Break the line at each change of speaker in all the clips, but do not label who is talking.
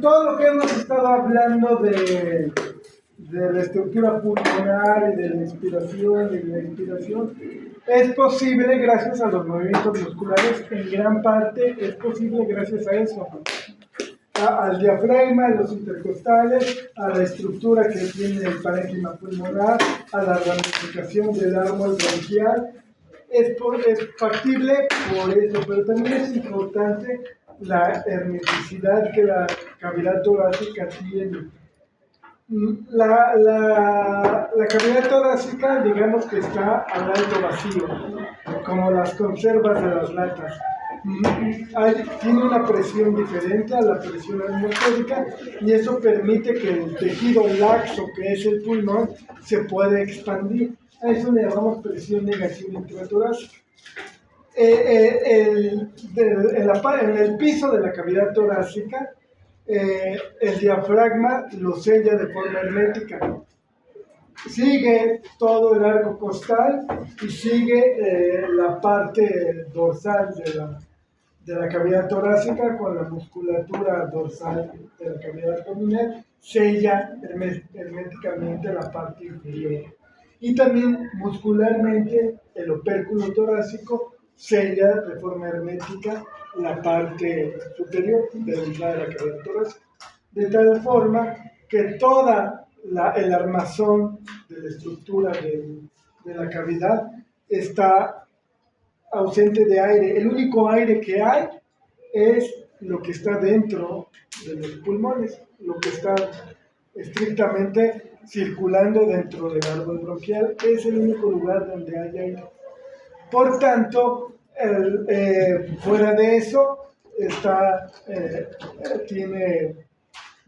Todo lo que hemos estado hablando de la estructura pulmonar y de la inspiración y de la expiración es posible gracias a los movimientos musculares. En gran parte es posible gracias a eso, al diafragma, a los intercostales, a la estructura que tiene el parénquima pulmonar, a la ramificación del árbol bronquial. Es factible por eso, pero también es importante la hermeticidad que la cavidad torácica tiene. La cavidad torácica, digamos que está al alto vacío, como las conservas de las latas. Tiene una presión diferente a la presión atmosférica y eso permite que el tejido laxo, que es el pulmón, se pueda expandir. A eso le llamamos presión negativa intratorácica. En el piso de la cavidad torácica, el diafragma lo sella de forma hermética. Sigue todo el arco costal y sigue la parte dorsal de la cavidad torácica con la musculatura dorsal de la cavidad abdominal, sella herméticamente la parte inferior. Y también muscularmente el opérculo torácico sella de forma hermética la parte superior de la entrada de la cavidad torácica, de tal forma que toda el armazón de la estructura de la cavidad está ausente de aire. El único aire que hay es lo que está dentro de los pulmones, lo que está estrictamente circulando dentro del árbol bronquial. Es el único lugar donde hay aire. Por tanto, fuera de eso,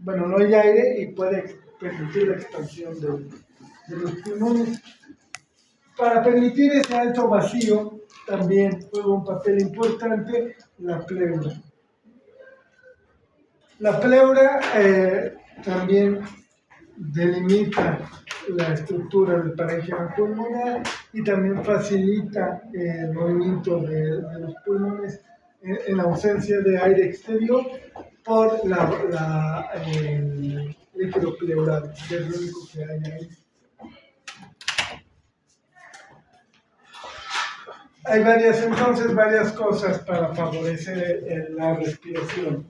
no hay aire y puede permitir la expansión de los pulmones. Para permitir ese alto vacío, también juega un papel importante la pleura. La pleura también delimita la estructura del parénquima pulmonar y también facilita el movimiento de los pulmones en ausencia de aire exterior por el líquido pleural, que es lo único que hay ahí. Hay varias cosas para favorecer la respiración.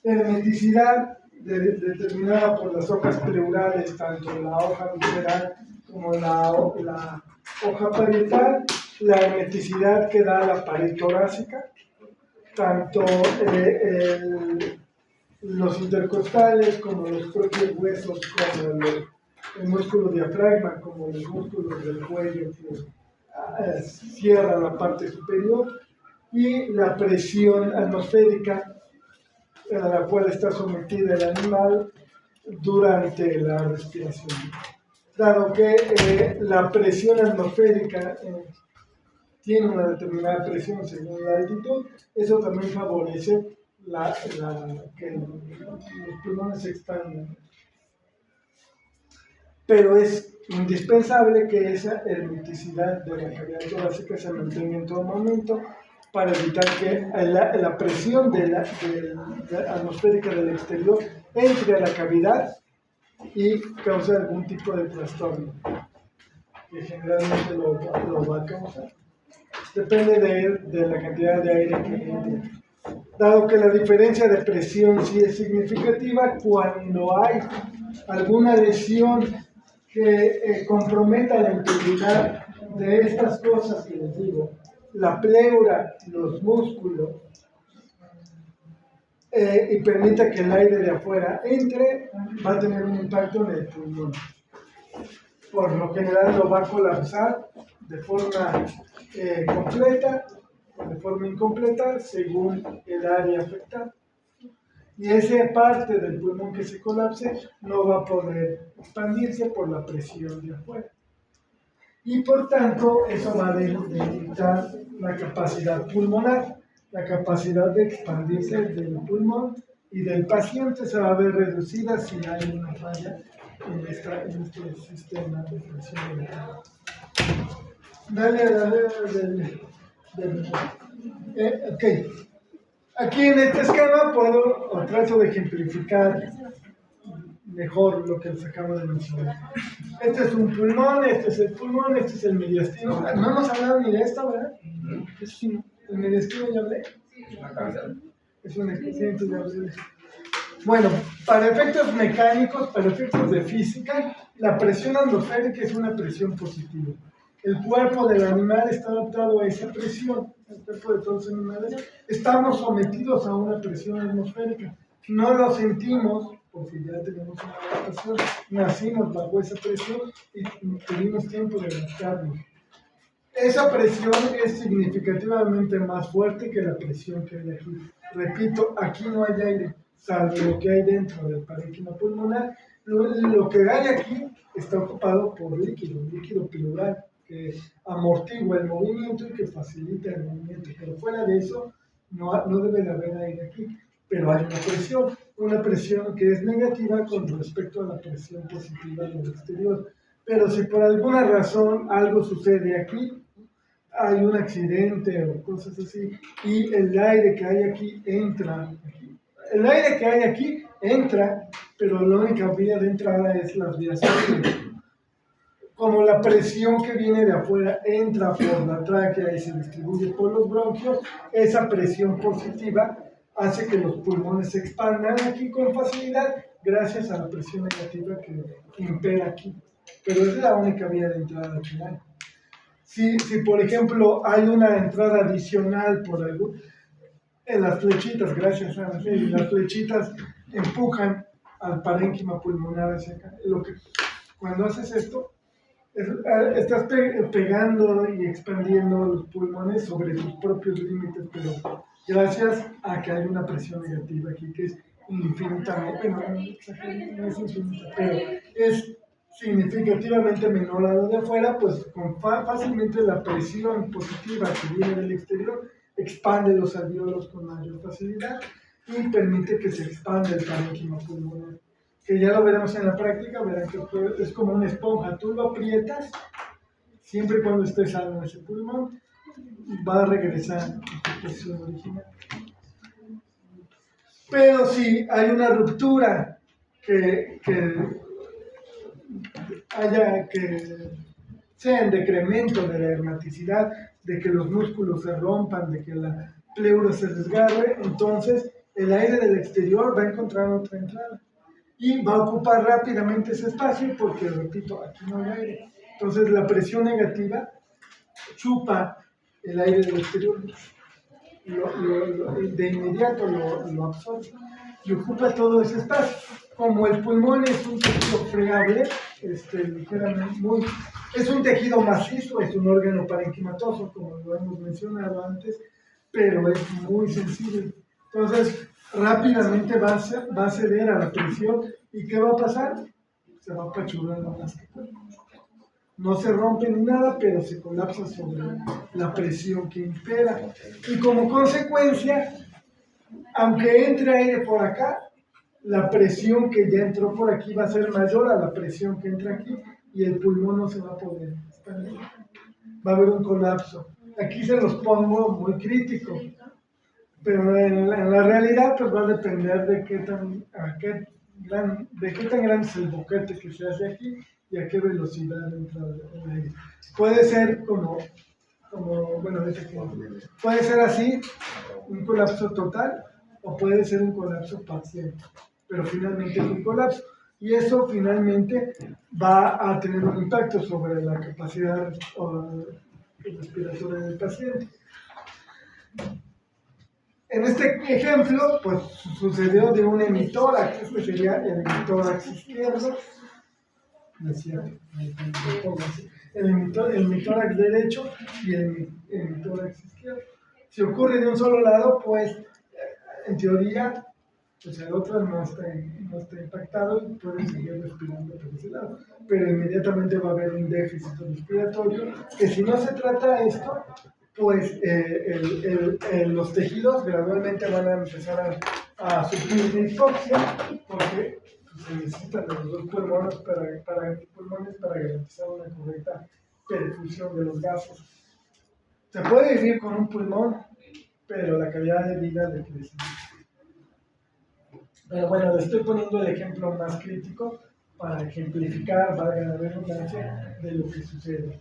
Hermeticidad determinada por las hojas pleurales, tanto la hoja visceral como la hoja parietal, la hermeticidad que da la pared torácica, tanto los intercostales como los propios huesos, como el músculo diafragma, como los músculos del cuello que cierran la parte superior, y la presión atmosférica a la cual está sometida el animal durante la respiración. Dado que la presión atmosférica tiene una determinada presión según la altitud, eso también favorece que los pulmones se expandan. Pero es indispensable que esa hermeticidad de la cavidad torácica se mantenga en todo momento para evitar que la presión atmosférica del exterior entre a la cavidad y cause algún tipo de trastorno, que generalmente lo va a causar. Depende de la cantidad de aire que entre. Dado que la diferencia de presión sí es significativa, cuando hay alguna lesión que comprometa la integridad de estas cosas que les digo, la pleura, los músculos, y permita que el aire de afuera entre, va a tener un impacto en el pulmón. Por lo general lo va a colapsar de forma completa o de forma incompleta según el área afectada. Y esa parte del pulmón que se colapse no va a poder expandirse por la presión de afuera. Y por tanto, eso va a delimitar la capacidad pulmonar, la capacidad de expandirse del pulmón, y del paciente se va a ver reducida si hay una falla en este sistema de presión. Dale a la ok. Aquí en este esquema puedo otra caso de ejemplificar mejor lo que les acabo de mencionar. Este es un pulmón, este es el pulmón, este es el mediastino. No hemos hablado ni de esto, ¿verdad? ¿El mediastino ya hablé? Es un ejemplo de hablé. Bueno, para efectos mecánicos, para efectos de física, la presión atmosférica es una presión positiva. El cuerpo del animal está adaptado a esa presión. El cuerpo de todos los animales estamos sometidos a una presión atmosférica. No lo sentimos porque ya tenemos una adaptación. Nacimos bajo esa presión y tuvimos tiempo de adaptarnos. Esa presión es significativamente más fuerte que la presión que hay aquí. Repito, aquí no hay aire, salvo lo que hay dentro del parénquima pulmonar. Lo que hay aquí está ocupado por líquido pleural, que amortigua el movimiento y que facilita el movimiento. Pero fuera de eso, no debe de haber aire aquí. Pero hay una presión que es negativa con respecto a la presión positiva del exterior. Pero si por alguna razón algo sucede aquí, hay un accidente o cosas así, y el aire que hay aquí entra aquí. El aire que hay aquí entra, pero la única vía de entrada es las vías aéreas. Como la presión que viene de afuera entra por la tráquea y se distribuye por los bronquios, esa presión positiva hace que los pulmones se expandan aquí con facilidad gracias a la presión negativa que impera aquí. Pero es la única vía de entrada que hay. Si por ejemplo hay una entrada adicional por algo, en las flechitas, gracias a las flechitas empujan al parénquima pulmonar hacia acá. Cuando haces esto, estás pegando y expandiendo los pulmones sobre sus propios límites, pero gracias a que hay una presión negativa aquí que es infinitamente, no es infinita, pero es significativamente menor a lo de afuera, pues fácilmente la presión positiva que viene del exterior expande los alvéolos con mayor facilidad y permite que se expanda el parénquima pulmonar. Que ya lo veremos en la práctica, verán que es como una esponja, tú lo aprietas, siempre y cuando esté sano ese pulmón, va a regresar a su presión original. Pero si hay una ruptura que sea en decremento de la hermeticidad, de que los músculos se rompan, de que la pleura se desgarre, entonces el aire del exterior va a encontrar otra entrada y va a ocupar rápidamente ese espacio porque, repito, aquí no hay aire. Entonces la negativa chupa el aire del exterior, de inmediato lo absorbe y ocupa todo ese espacio. Como el pulmón es un tejido friable, ligeramente es un tejido macizo, es un órgano parenquimatoso, como lo hemos mencionado antes, pero es muy sensible. Entonces, rápidamente va a ceder a la presión. ¿Y qué va a pasar? Se va a apachurar más que puede. No se rompe ni nada, pero se colapsa sobre la presión que impera. Y como consecuencia, aunque entre aire por acá, la presión que ya entró por aquí va a ser mayor a la presión que entra aquí y el pulmón no se va a poder expandir. Va a haber un colapso. Aquí se los pongo muy crítico, pero en la realidad pues va a depender de qué tan grande es el boquete que se hace aquí y a qué velocidad entra el aire. Puede ser puede ser así, un colapso total, o puede ser un colapso parcial, pero finalmente es un colapso. Y eso finalmente va a tener un impacto sobre la capacidad respiratoria del paciente. En este ejemplo, pues sucedió de un hemitórax, este sería el hemitórax izquierdo, no es cierto, el hemitórax derecho y el hemitórax izquierdo. Si ocurre de un solo lado, pues en teoría, pues el otro no está impactado y puede seguir respirando por ese lado. Pero inmediatamente va a haber un déficit respiratorio, que si no se trata esto, pues los tejidos gradualmente van a empezar a sufrir de hipoxia, porque se necesitan los dos pulmones para garantizar una correcta perfusión de los gases. Se puede vivir con un pulmón, pero la calidad de vida decrece. Pero bueno, le estoy poniendo el ejemplo más crítico para ejemplificar, valga la redundancia, de lo que sucede.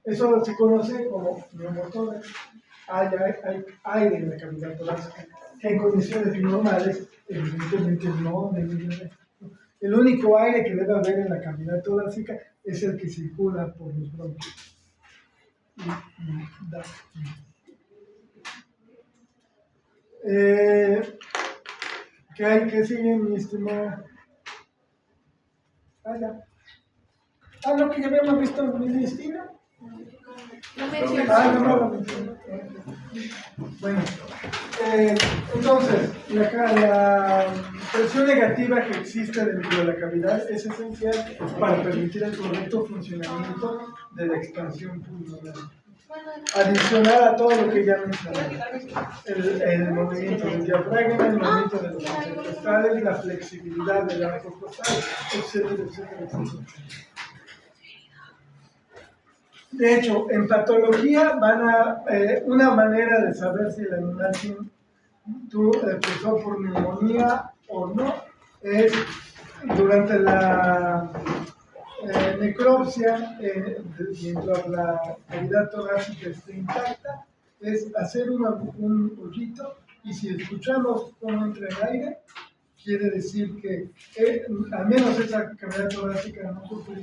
Eso se conoce como neumotórax. Hay aire en la cavidad torácica, que en condiciones normales, evidentemente no debería haber. El único aire que debe haber en la cavidad torácica es el que circula por los bronquios. ¿Qué sigue, mi estimado? Ya. Lo que ya habíamos visto en mi destino.
No mencionó.
No. Bueno, entonces, la presión negativa que existe dentro de la cavidad es esencial para permitir el correcto funcionamiento de la expansión pulmonar. Adicional a todo lo que ya mencioné, el movimiento del diafragma, el movimiento de los intercostales, la flexibilidad del arco costal, etcétera, etcétera, etcétera. De hecho, en patología una manera de saber si el animal empezó por neumonía o no es durante la necropsia, mientras la cavidad torácica esté intacta, es hacer un hoyito y si escuchamos cómo entra el aire, quiere decir que al menos esa cavidad torácica no sufre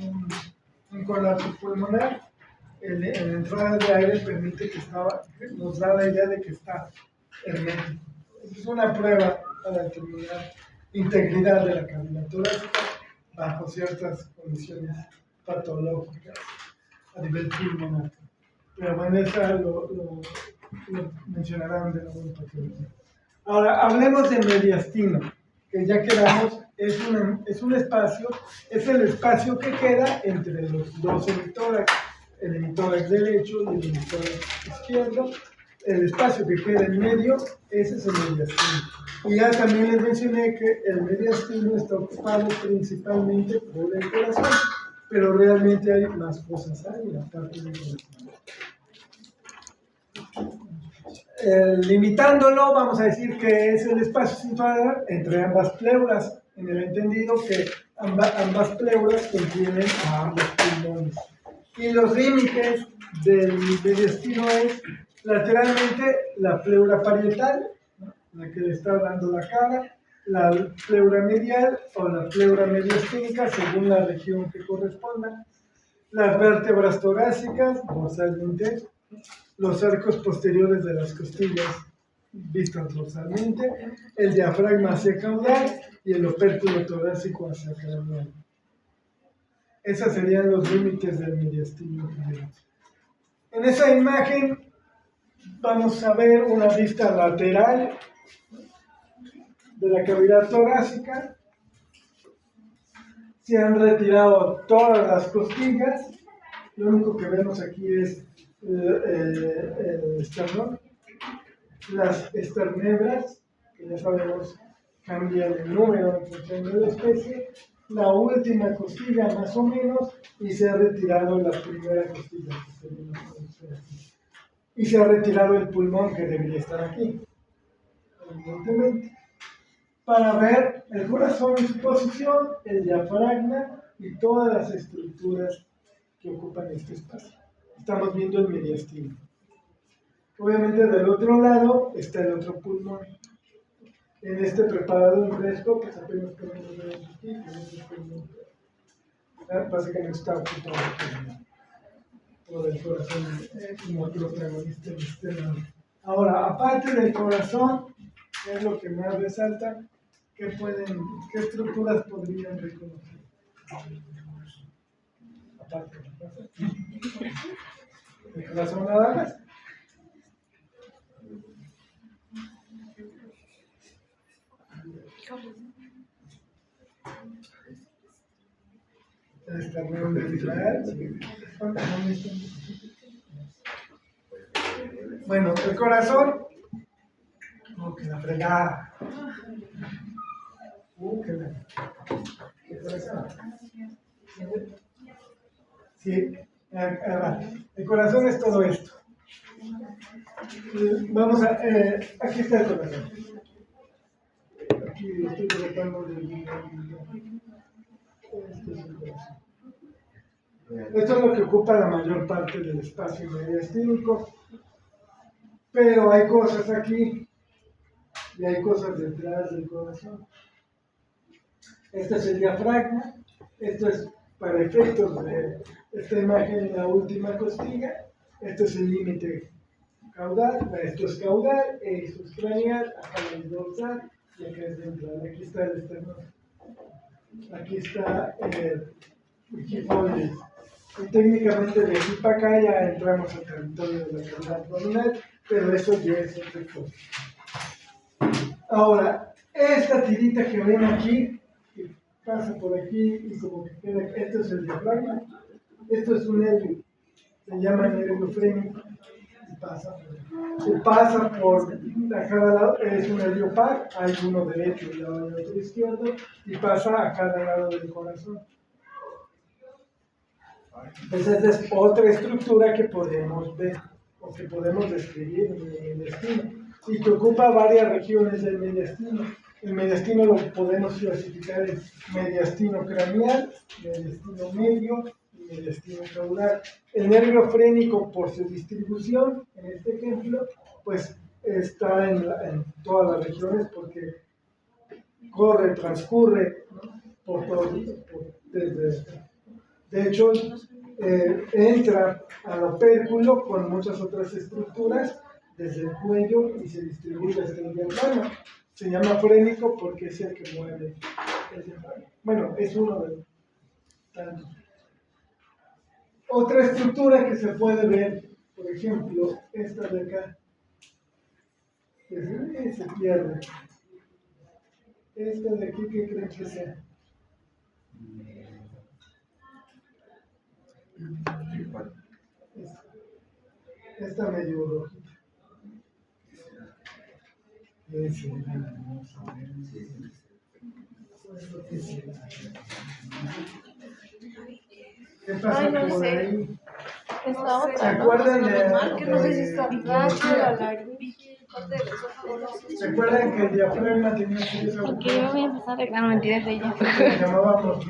un colapso pulmonar. La entrada de aire permite nos da la idea de que está hermético. Es una prueba para determinar integridad de la cavidad torácica bajo ciertas condiciones patológicas a nivel pulmonar. Pero bueno, eso lo mencionarán de nuevo en patología. Ahora, hablemos de mediastino, que ya quedamos, es un espacio, es el espacio que queda entre los dos hemitórax, el hemitórax derecho y el hemitórax izquierdo. El espacio que queda en medio, ese es el mediastino. Y ya también les mencioné que el mediastino está ocupado principalmente por el corazón, pero realmente hay más cosas ahí, aparte del corazón. Limitándolo, vamos a decir que es el espacio situado entre ambas pleuras, en el entendido que ambas pleuras contienen a ambos pulmones. Y los límites del mediastino es lateralmente la pleura parietal, ¿no?, la que le está dando la cara, la pleura medial o la pleura mediastínica, según la región que corresponda, las vértebras torácicas, dorsalmente, los arcos posteriores de las costillas vistas dorsalmente, el diafragma hacia caudal y el opérculo torácico hacia craneal. Esos serían los límites del mediastino. En esa imagen vamos a ver una vista lateral de la cavidad torácica. Se han retirado todas las costillas. Lo único que vemos aquí es el esternón, las esternebras, que ya sabemos cambian el número en función de la especie, la última costilla más o menos, y se ha retirado la primera costilla, y se ha retirado el pulmón que debería estar aquí, evidentemente, para ver el corazón en su posición, el diafragma y todas las estructuras que ocupan este espacio. Estamos viendo el mediastino. Obviamente del otro lado está el otro pulmón. En este preparado en fresco, pues apenas podemos ver aquí, en este pulmón. Básicamente está ocupado por el corazón como protagonista de este lado. Ahora, aparte del corazón, ¿qué es lo que más resalta? ¿Qué estructuras podrían reconocer? Aparte del corazón. ¿El corazón nada más? El esternón ventral. Bueno, el corazón. Que la fregada. Que la. Sí, el corazón es todo esto. Vamos a. Aquí está el corazón. Aquí estoy tratando de... Este es el corazón. Esto es lo que ocupa la mayor parte del espacio mediastínico, pero hay cosas aquí y hay cosas detrás del corazón. Este es el diafragma, esto es para efectos de esta imagen en la última costilla, esto es el límite caudal, esto es caudal, esto es craneal, acá es dorsal y acá es ventral, aquí está el esternón, aquí está el hipoides. Y técnicamente de aquí para acá ya entramos al territorio de la cavidad abdominal, pero eso ya es otra cosa. Ahora, esta tirita que ven aquí, que pasa por aquí y como que queda, esto es el diafragma, esto es un nervio, se llama nervio frénico, y pasa por a cada lado, es un nervio par, hay uno derecho y otro izquierdo, y pasa a cada lado del corazón. Entonces es otra estructura que podemos ver o que podemos describir en el mediastino y que ocupa varias regiones del mediastino. El mediastino lo podemos clasificar en mediastino craneal, mediastino medio y mediastino caudal. El nervio frénico, por su distribución, en este ejemplo, pues está en todas las regiones porque transcurre, ¿no?, por todo, de hecho, entra al opérculo con muchas otras estructuras desde el cuello y se distribuye hasta el diafragma. Se llama frénico porque es el que mueve el diafragma. Bueno, es uno de los tantos. Otra estructura que se puede ver, por ejemplo, esta de acá, que se pierde. Esta de aquí, ¿qué creen que sea? Esta medio rojita. ¿Qué pasa?
Ay, no
por
sé.
ahí?
Esta
¿Se
otra, ¿no?
acuerdan
Que no sé si está gacho, la laringe, parte del esófago, no sé.
¿Se acuerdan que el diafragma tenía tres
Porque yo voy a empezar a arreglar mentiras de ella.
que llamábamos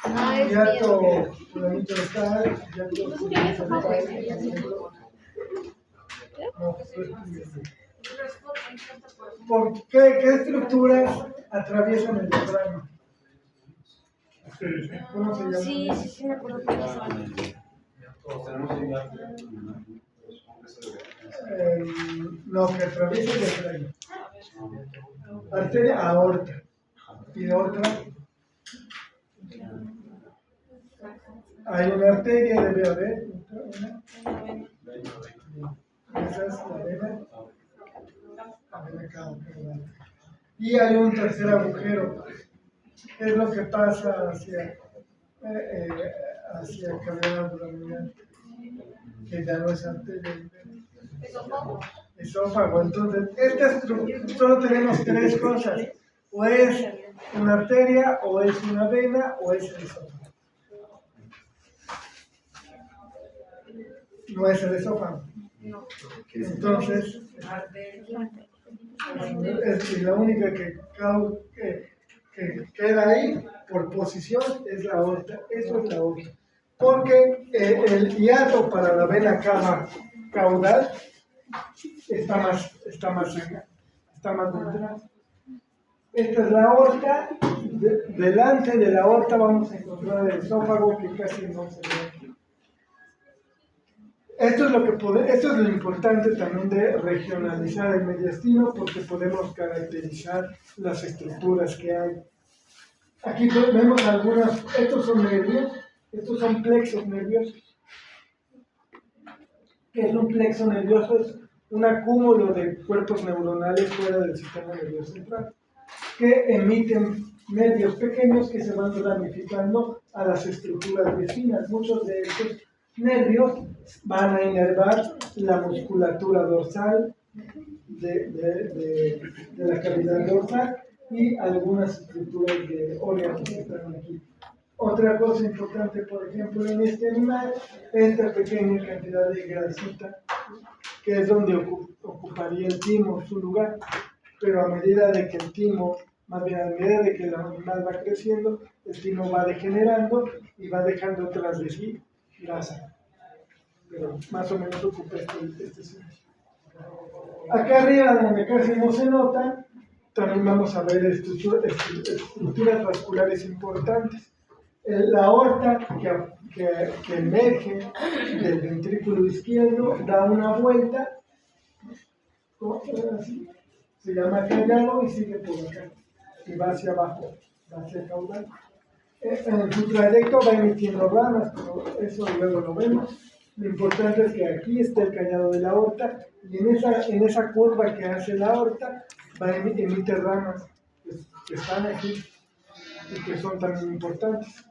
Ah, es
hiato
bien.
fulanito de tal, hiato fulanito de tal? No, ¿por qué estructuras atraviesan el diafragma? ¿Cómo se llama?
Sí, me acuerdo que eso.
No, que atraviesa el diafragma. Arteria aorta. Y de otra hay una arteria, debe haber una. Esa es la vena cava. Y hay un tercer agujero. Es lo que pasa hacia cavidad abdominal, que ya no es arteria. Esófago. Entonces, solo tenemos tres cosas: o es una arteria, o es una vena, o es el esófago. No es el esófago. Entonces, es la única que queda ahí por posición es la aorta. Eso es la aorta. Porque el hiato para la vena cava caudal está más acá, está más detrás. Esta es la aorta. Delante de la aorta vamos a encontrar el esófago, que casi no se ve. Esto es lo importante también de regionalizar el mediastino, porque podemos caracterizar las estructuras que hay. Aquí vemos algunas, estos son nervios, estos son plexos nerviosos. ¿Qué es un plexo nervioso? Es un acúmulo de cuerpos neuronales fuera del sistema nervioso central, que emiten nervios pequeños que se van ramificando a las estructuras vecinas. Muchos de estos nervios van a inervar la musculatura dorsal de la cavidad dorsal y algunas estructuras de órganos que están aquí. Otra cosa importante, por ejemplo, en este animal, esta pequeña cantidad de grasita, que es donde ocuparía el timo su lugar. pero a medida de que el timo, más bien a medida de que el animal va creciendo, el timo va degenerando y va dejando tras de sí grasa. Pero más o menos ocupa este sitio. Acá arriba, donde casi no se nota, también vamos a ver estructuras vasculares importantes. La aorta que emerge del ventrículo izquierdo da una vuelta, así, se llama callado y sigue por acá, y va hacia abajo, va hacia el caudal. En su trayecto va emitiendo ramas, pero eso luego lo vemos. Lo importante es que aquí está el callado de la aorta y en esa curva que hace la aorta emite ramas que están aquí y que son también importantes.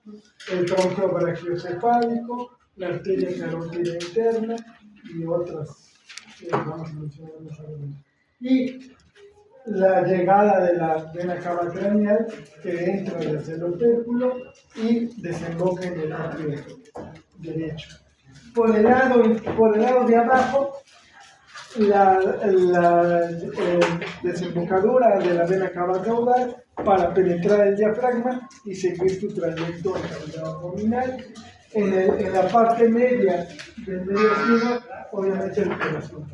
El tronco brachiocefálico, la arteria carótida interna y otras que vamos a mencionar más adelante. Y la llegada de la vena cava craneal que entra desde el opérculo y desemboca en el atrio derecho. Por el lado de abajo, la desembocadura de la vena cava caudal para penetrar el diafragma y seguir su trayecto en cavidad abdominal. En la parte media del mediastino, obviamente el corazón,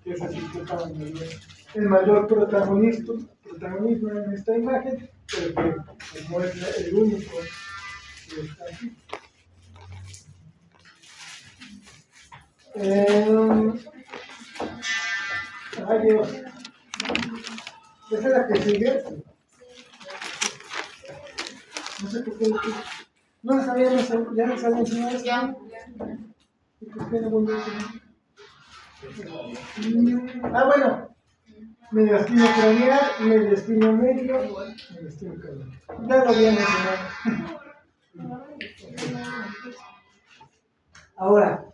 que es así que está el mayor protagonismo en esta imagen, pero que como es el único que está aquí. Ay Dios, ¿esa es la que sigue? No sé por qué. No sabía, ya no sabía enseñar esto. ¿Y por qué no volvió a enseñar? Bueno. Mediastino craneal, mediastino medio, mediastino caudal. Ya lo había mencionado. Ahora,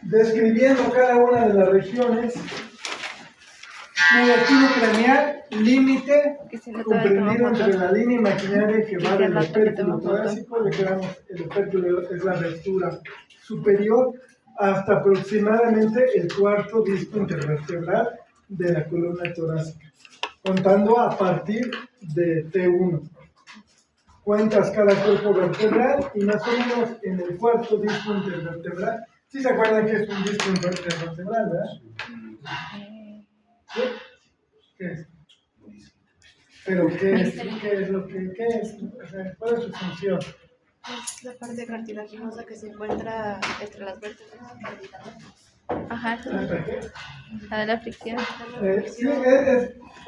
describiendo cada una de las regiones, mediastino craneal, límite comprendido entre la línea imaginaria que va del opérculo torácico, le quedamos, el opérculo es la abertura superior, hasta aproximadamente el cuarto disco intervertebral de la columna torácica, contando a partir de T1. Cuentas cada cuerpo vertebral y más o menos en el cuarto disco intervertebral. ¿Sí se acuerdan que es un disco intervertebral, verdad? ¿Sí? ¿Qué es? ¿Pero qué es? ¿Qué es lo que es? O sea, ¿cuál es su función?
Es la parte cartilaginosa que se encuentra entre las vértebras.
Ajá, la de la fricción.
Sí,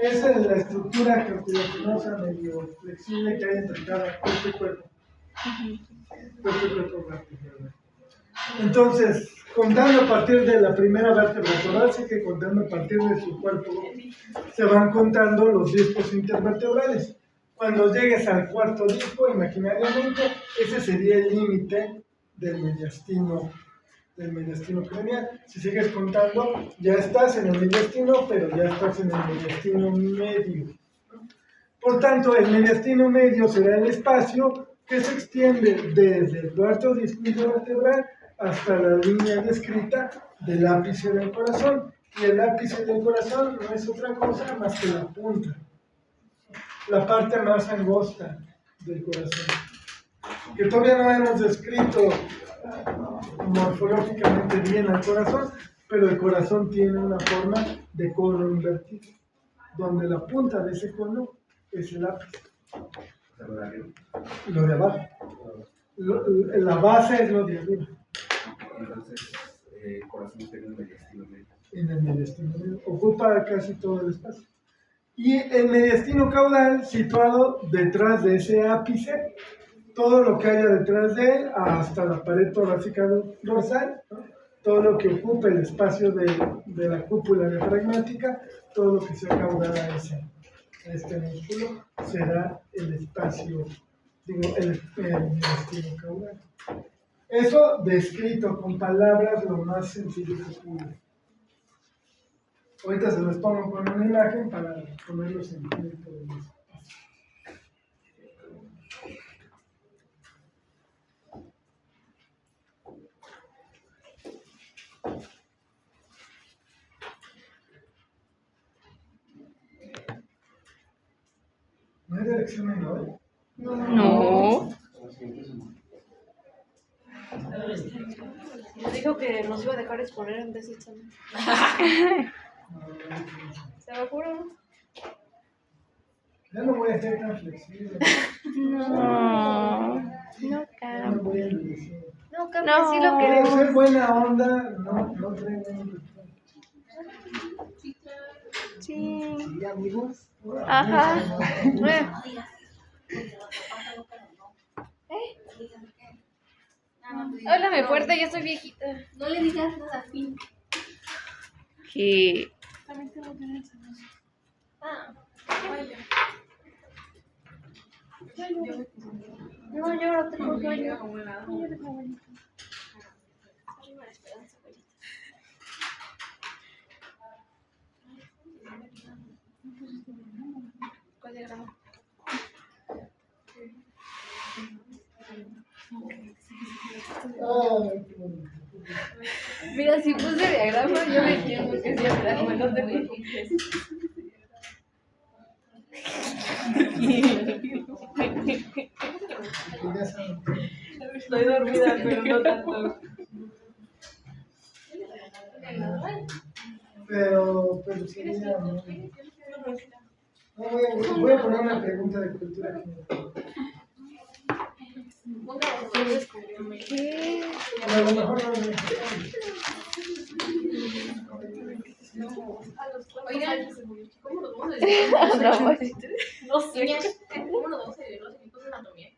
es la estructura cartilaginosa medio flexible que hay entre cada cuerpo y cuerpo. Entonces, contando a partir de la primera vértebra torácica y contando a partir de su cuerpo, se van contando los discos intervertebrales. Cuando llegues al cuarto disco, imaginariamente, ese sería el límite del mediastino craneal. Si sigues contando, ya estás en el mediastino, pero ya estás en el mediastino medio. Por tanto, el mediastino medio será el espacio que se extiende desde el cuarto disco intervertebral hasta la línea descrita del ápice del corazón. Y el ápice del corazón no es otra cosa más que la punta, la parte más angosta del corazón, que todavía no hemos descrito morfológicamente bien al corazón, pero el corazón tiene una forma de cono invertido, donde la punta de ese cono es el ápice. Lo de abajo. La base es lo de arriba.
Entonces, el corazón está en el mediastino medio.
En el mediastino medio. Ocupa casi todo el espacio. Y el mediastino caudal, situado detrás de ese ápice, todo lo que haya detrás de él, hasta la pared torácica dorsal, ¿no? Todo lo que ocupe el espacio de la cúpula diafragmática, todo lo que sea caudal a este músculo, será el espacio, el mediastino caudal. Eso descrito con palabras lo más sencillo posible. Ahorita se los pongo con una imagen para ponerlos en tiempo de eso. examen hoy?
No.
Nos dijo que nos iba a dejar exponer en vez de examen. Se lo juro.
Ya no voy a ser tan flexible.
No. No,
Ya no
Cam.
voy a decir.
No, Cami,
No.
sí lo
Quiero
queremos.
ser buena onda, no traigo un...
Sí.
Sí, amigos.
Ajá.
Háblame fuerte, yo soy viejita.
No le digas nada a Fin.
Que
También tengo que tener esa voz.
No, yo no tengo sueño. ¿Cuál diagrama?
Ay, qué bonito.
Mira, si puse diagrama, yo me entiendo que es diagrama, no te preocupes.
Ya saben.
Estoy dormida, pero no tanto.
Pero sería... No, voy a poner una pregunta de cultura general.
¿qué?
A lo mejor
Oigan, ¿cómo nos vamos a decir?
No sé.
Niñas, ¿cómo nos vamos a decir los equipos de anatomía?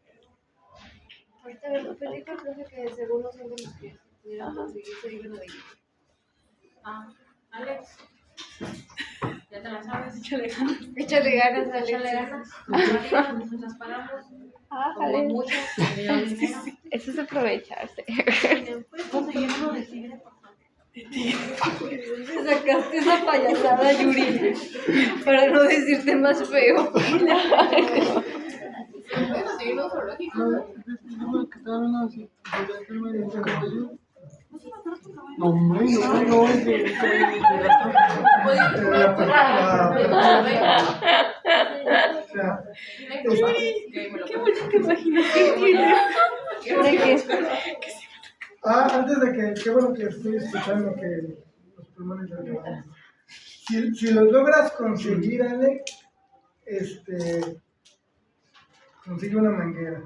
Ahorita me dijo el profe que según no son de los que pudieran conseguir ese libro de
Alex. Ya te la sabes.
Échale ganas. Échale ganas,
Échale
Alex.
ganas. María, nos paramos.
Ájale.
Mucho. Dinero.
Eso es aprovecharse.
¿Puedes conseguir uno de tigre, por favor?
¿Dónde sacaste esa payasada, Yuri? Para no decirte más feo.
¿Puedes conseguir uno zoológico?
no, hombre, no, es de
Qué bonita imaginación tienes.
antes de que, qué bueno que estoy escuchando que los pulmones del trabajo. Si los logras conseguir, Alex, consigue una manguera.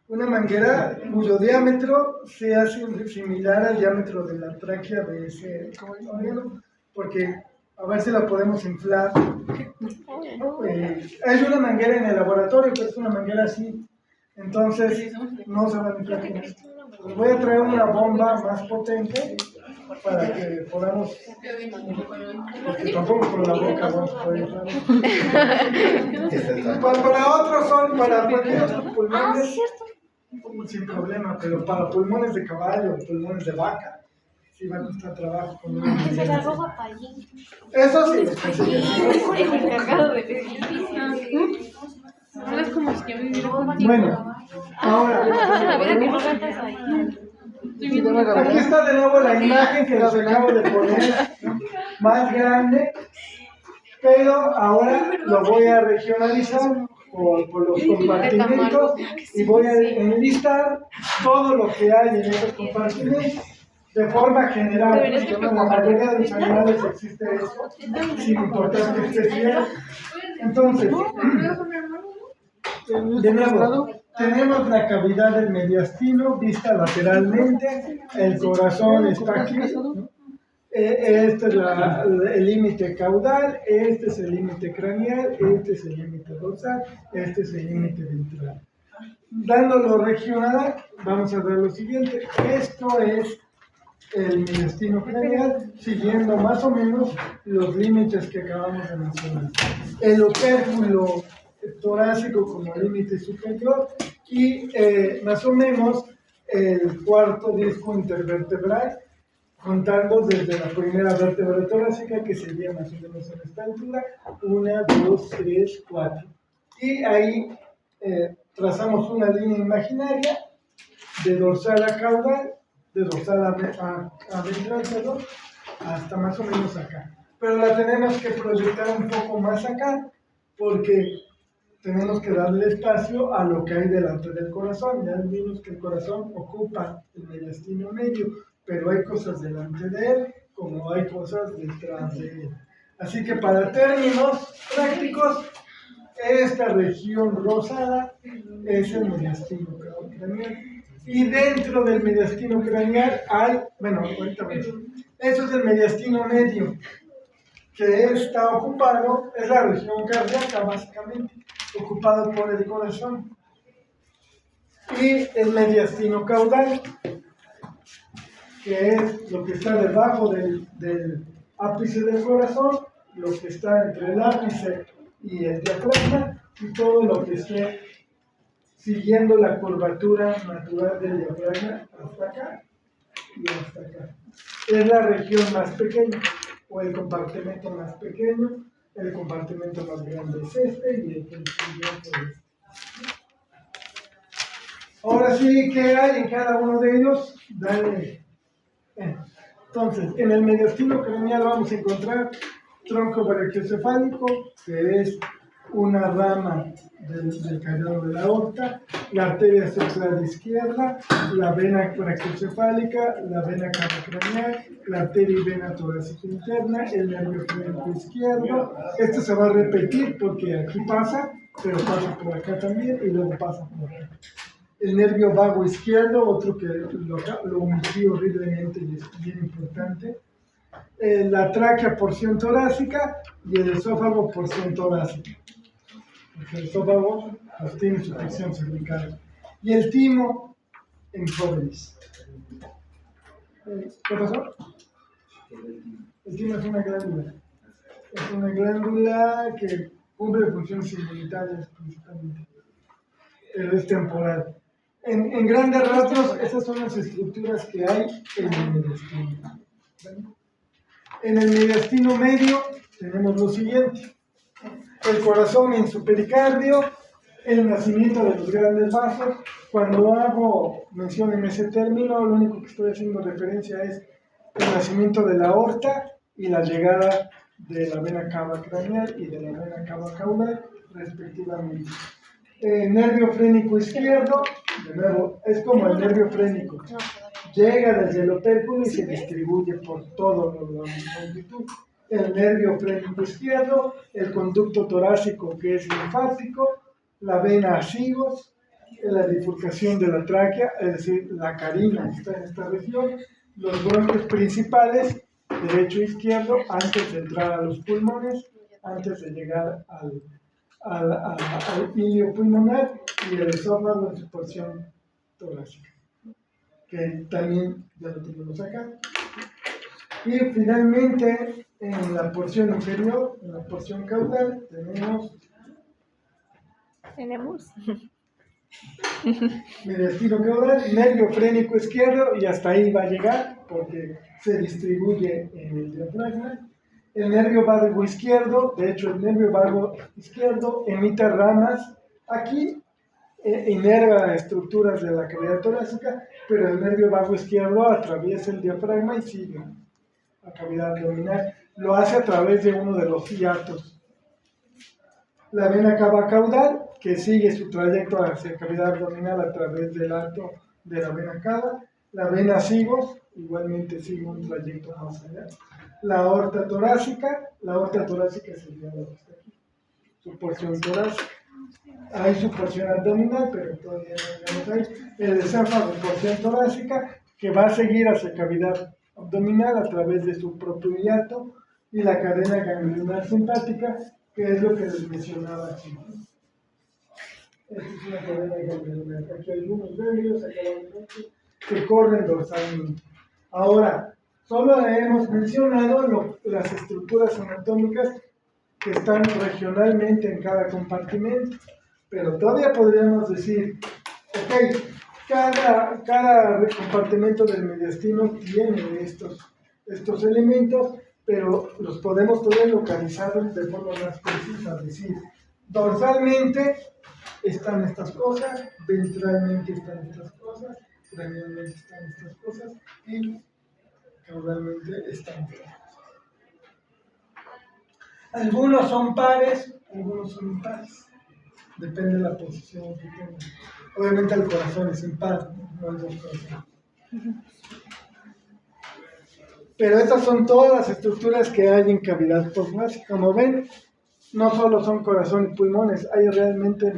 Una manguera cuyo diámetro sea similar al diámetro de la tráquea de ese órgano, porque a ver si la podemos inflar. Hay una manguera en el laboratorio, pero es una manguera así, entonces no se va a inflar con esto. Les voy a traer una bomba más potente para que podamos, porque tampoco con la boca vamos a poder inflar. Para otros son, para cualquier otro pulmones, sin problema, pero para pulmones de caballo, pulmones de vaca, sí va a costar trabajo. Con una
Que se la
manguera.
roba Payín.
Eso sí, los consigues.
El encargado de
Hablas como si yo viviera
Bueno, ahora,
Mira que no gastas ahí.
aquí está de nuevo la imagen que les acabo de poner, ¿no? Más grande, pero ahora lo voy a regionalizar por los compartimentos y voy a enlistar todo lo que hay en esos compartimentos de forma general. En la mayoría de los animales existe eso, sin importar que esté fiel. Entonces, de nuevo, tenemos la cavidad del mediastino vista lateralmente, el corazón está aquí, ¿no? Este es el límite caudal, este es el límite craneal, este es el límite dorsal, este es el límite ventral. Dándolo regional, vamos a ver lo siguiente. Esto es el mediastino craneal, siguiendo más o menos los límites que acabamos de mencionar. El opérculo torácico como límite superior y más o menos el cuarto disco intervertebral, contando desde la primera vértebra torácica, que sería más o menos en esta altura, 1, 2, 3, 4. Y ahí trazamos una línea imaginaria de dorsal a caudal, de dorsal a ventral, perdón, hasta más o menos acá. Pero la tenemos que proyectar un poco más acá, porque tenemos que darle espacio a lo que hay delante del corazón. Ya vimos que el corazón ocupa el mediastino medio, pero hay cosas delante de él, como hay cosas detrás de él. Así que para términos prácticos, esta región rosada es el mediastino craneal. Y dentro del mediastino craneal hay, bueno, ahorita voy a decir, eso es el mediastino medio, que está ocupado, es la región cardíaca básicamente, ocupado por el corazón. Y el mediastino caudal, que es lo que está debajo del ápice del corazón, lo que está entre el ápice y el diafragma, y todo lo que esté siguiendo la curvatura natural del diafragma hasta acá y hasta acá. Es la región más pequeña, o el compartimento más pequeño. El compartimento más grande es este, y el compartimento es este. Ahora sí, ¿qué hay en cada uno de ellos? Dale. Entonces, en el mediastino craneal vamos a encontrar tronco brachiocefálico, que es una rama del cañón de la aorta, la arteria central izquierda, la vena brachiocefálica, la vena cava craneal, la arteria y vena torácica interna, el nervio frénico izquierdo. Esto se va a repetir porque aquí pasa, pero pasa por acá también y luego pasa por acá. El nervio vago izquierdo, otro que lo omití horriblemente y es bien importante. La tráquea, porción torácica, y el esófago, porción torácica. Porque el esófago pues, tiene su porción cervical. Y el timo en jóvenes. ¿Qué pasó? El timo es una glándula. Es una glándula que cumple funciones inmunitarias principalmente. Pero es temporal. En grandes rasgos, esas son las estructuras que hay en el mediastino. En el mediastino medio tenemos lo siguiente: el corazón en su pericardio, el nacimiento de los grandes vasos. Cuando hago mención en ese término, lo único que estoy haciendo referencia es el nacimiento de la aorta y la llegada de la vena cava craneal y de la vena cava caudal, respectivamente. Nervio frénico izquierdo, de nuevo, es como el nervio frénico. Llega desde el opérculo y se distribuye por toda la longitud. El nervio frénico izquierdo, el conducto torácico que es linfático, la vena acigos, la bifurcación de la tráquea, es decir, la carina está en esta región, los bronquios principales, derecho e izquierdo, antes de entrar a los pulmones, antes de llegar al ilio pulmonar, y el esófago en su porción torácica, que también ya lo tenemos acá. Y finalmente, en la porción inferior, en la porción caudal, tenemos mediastino caudal, nervio frénico izquierdo, y hasta ahí va a llegar porque se distribuye en el diafragma. El nervio vago izquierdo, de hecho el nervio vago izquierdo emite ramas aquí, inerva estructuras de la cavidad torácica, pero el nervio vago izquierdo atraviesa el diafragma y sigue la cavidad abdominal. Lo hace a través de uno de los hiatos. La vena cava caudal, que sigue su trayecto hacia la cavidad abdominal a través del alto de la vena cava. La vena cigos, igualmente sigue un trayecto más allá. La aorta torácica sería lo que está aquí, su porción torácica. Hay su porción abdominal, pero todavía no llegamos ahí. El esófago, porción torácica, que va a seguir hacia cavidad abdominal a través de su propio hiato, y la cadena ganglionar simpática, que es lo que les mencionaba aquí. Esta es una cadena ganglionar. Aquí hay unos ganglios, acá hay otros, que corren dorsalmente. Ahora, solo hemos mencionado las estructuras anatómicas que están regionalmente en cada compartimento, pero todavía podríamos decir, ok, cada compartimento del mediastino tiene estos elementos, pero los podemos todavía localizar de forma más precisa, es decir, dorsalmente están estas cosas, ventralmente están estas cosas, cranealmente están estas cosas, y caudalmente están estas cosas. Algunos son pares, algunos son impares. Depende de la posición que tenga. Obviamente el corazón es impar, no es del corazón. Pero estas son todas las estructuras que hay en cavidad torácica. Como ven, no solo son corazón y pulmones, hay realmente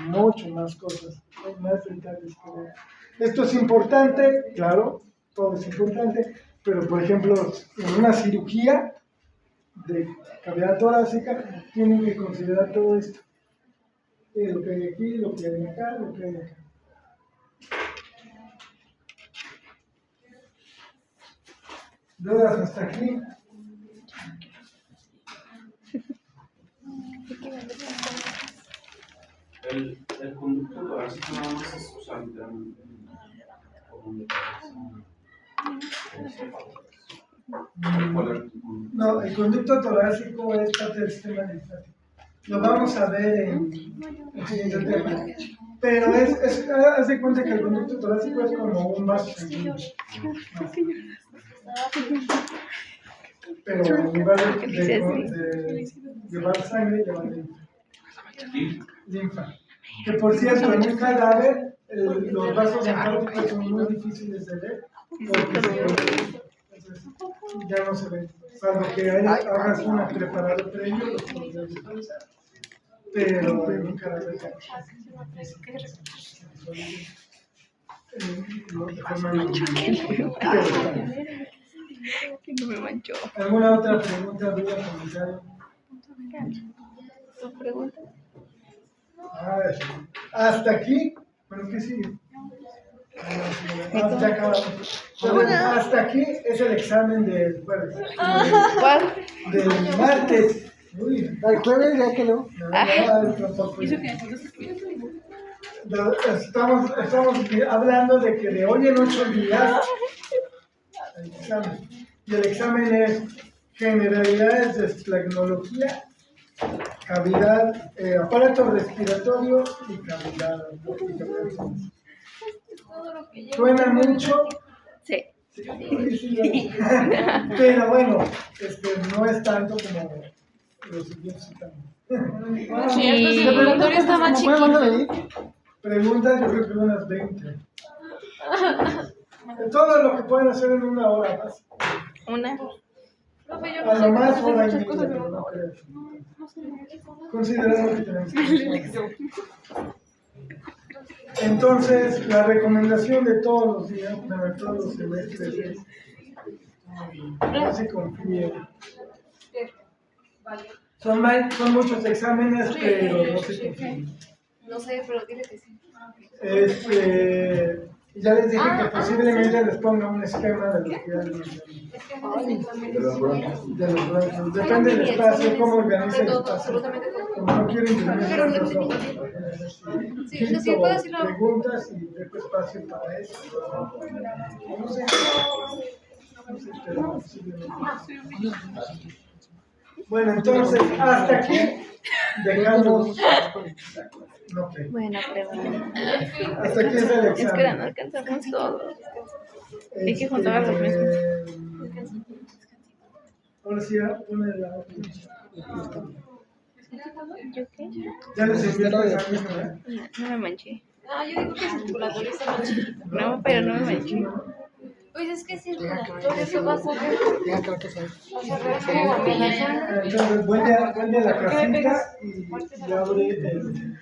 mucho más cosas, hay más detalles que ver. Esto es importante, claro, todo es importante, pero por ejemplo, en una cirugía de cavidad torácica tienen que considerar todo esto. Lo que hay aquí, lo que hay acá, lo que hay acá. ¿Dudas hasta aquí?
El conducto torácico nada más es, o sea, literalmente, como
No, el conducto torácico es parte del sistema linfático. Lo vamos a ver en el siguiente tema. Pero haz de cuenta que el conducto torácico es como un vaso sanguíneo. Pero en lugar de llevar sangre, lleva linfa. Que por cierto, en un cadáver, los vasos linfáticos son muy difíciles de ver porque ya no se ven. Salvo que hagas una preparado previo, los podrías utilizar. Pero en un cadáver ya
No me manchó.
¿Alguna otra pregunta, duda, comentario?
¿Tu pregunta?
Hasta aquí, ¿pero qué sigue? Ya acabamos. Hasta aquí es el examen del jueves.
¿Cuál?
Del martes. Uy, el jueves ya que no. Estamos hablando de que de hoy en 8 días el examen. Y el examen es generalidades de esflegmología, cavidad, aparato respiratorio y cavidad. ¿Suena mucho?
Sí.
Pero bueno, no es tanto como los siguientes exámenes.
Sí, el circulatorio está más chiquito.
Preguntas, yo creo que unas 20. Todo lo que pueden hacer en una hora más.
Una.
A lo más hora y media, pero no creo. Considerando que tenemos que hacer. Entonces, la recomendación de todos los días, de todos los semestres es no se confíen. Son muchos exámenes, pero no se confíen.
No sé, pero dile que sí.
Ya les dije que posiblemente les ponga un esquema de los que
de los bronquios.
de los bronquios. Depende del espacio, cómo organiza el espacio. Como no quiero intervenir en los ojos.
Sí, no, sí, puedo decirlo.
Preguntas y dejo espacio para eso. No sé, pero posiblemente. Bueno, entonces, hasta aquí dejamos. No, okay.
Buena pregunta.
Hasta aquí es el
Es que
examen.
no alcanzamos todo. Hay que juntar a los mismos.
Ahora sí, pone la otra.
¿Yo qué?
Ya les envié el examen, ¿verdad?
No me manché.
Ah, yo digo que el circulatorio está más chiquito.
No, pero no me manché.
Pues es que el circulatorio se va a saber. Como que la sangre.
Entonces, vuelve a la casita y abre el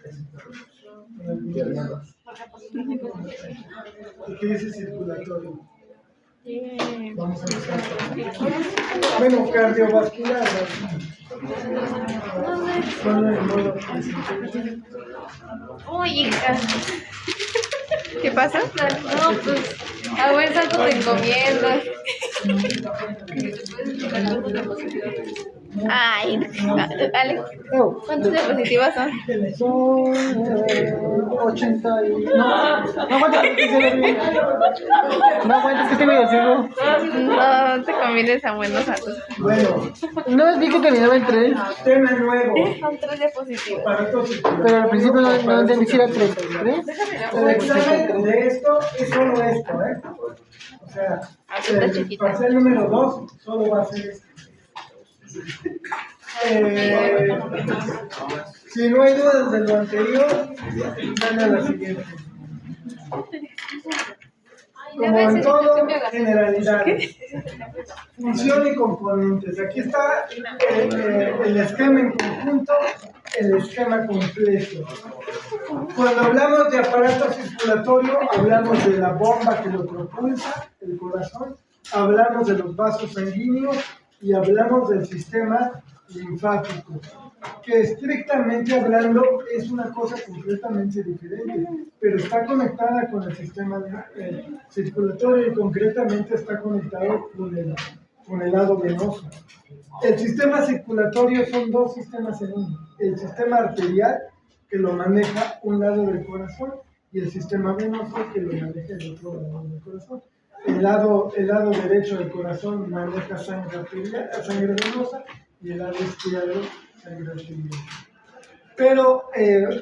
¿y qué dice circulatorio? Vamos a empezar. Bueno, cardiovascular. Solo en modo
Oye, hija. ¿Qué pasa?
No, pues, a buen salto de encomiendas.
Ay, Alex, ¿cuántas diapositivas son?
Son 80 y... No aguanta, no aguanta, es que tengo ciego.
No te convienes a buenos saltos.
Bueno,
No vi que terminaba en 3,
tema nuevo.
Son 3 diapositivas.
pero al principio no entendí si era 3.
El examen de esto es solo esto, ¿eh? O sea,
Está
el
chiquita.
parcial número 2 solo va a ser esto. Si no hay dudas de lo anterior, gana la siguiente. Como en todo, generalidades. Función y componentes. Aquí está el esquema en conjunto, el esquema completo. Cuando hablamos de aparato circulatorio, hablamos de la bomba que lo propulsa, el corazón, hablamos de los vasos sanguíneos y hablamos del sistema linfático, que estrictamente hablando es una cosa completamente diferente, pero está conectada con el sistema circulatorio y concretamente está conectado con el lado venoso. El sistema circulatorio son dos sistemas en uno, el sistema arterial que lo maneja un lado del corazón y el sistema venoso que lo maneja el otro lado del corazón. El lado derecho del corazón maneja sangre arterial, sangre venosa, y el lado izquierdo sangre arterial. Pero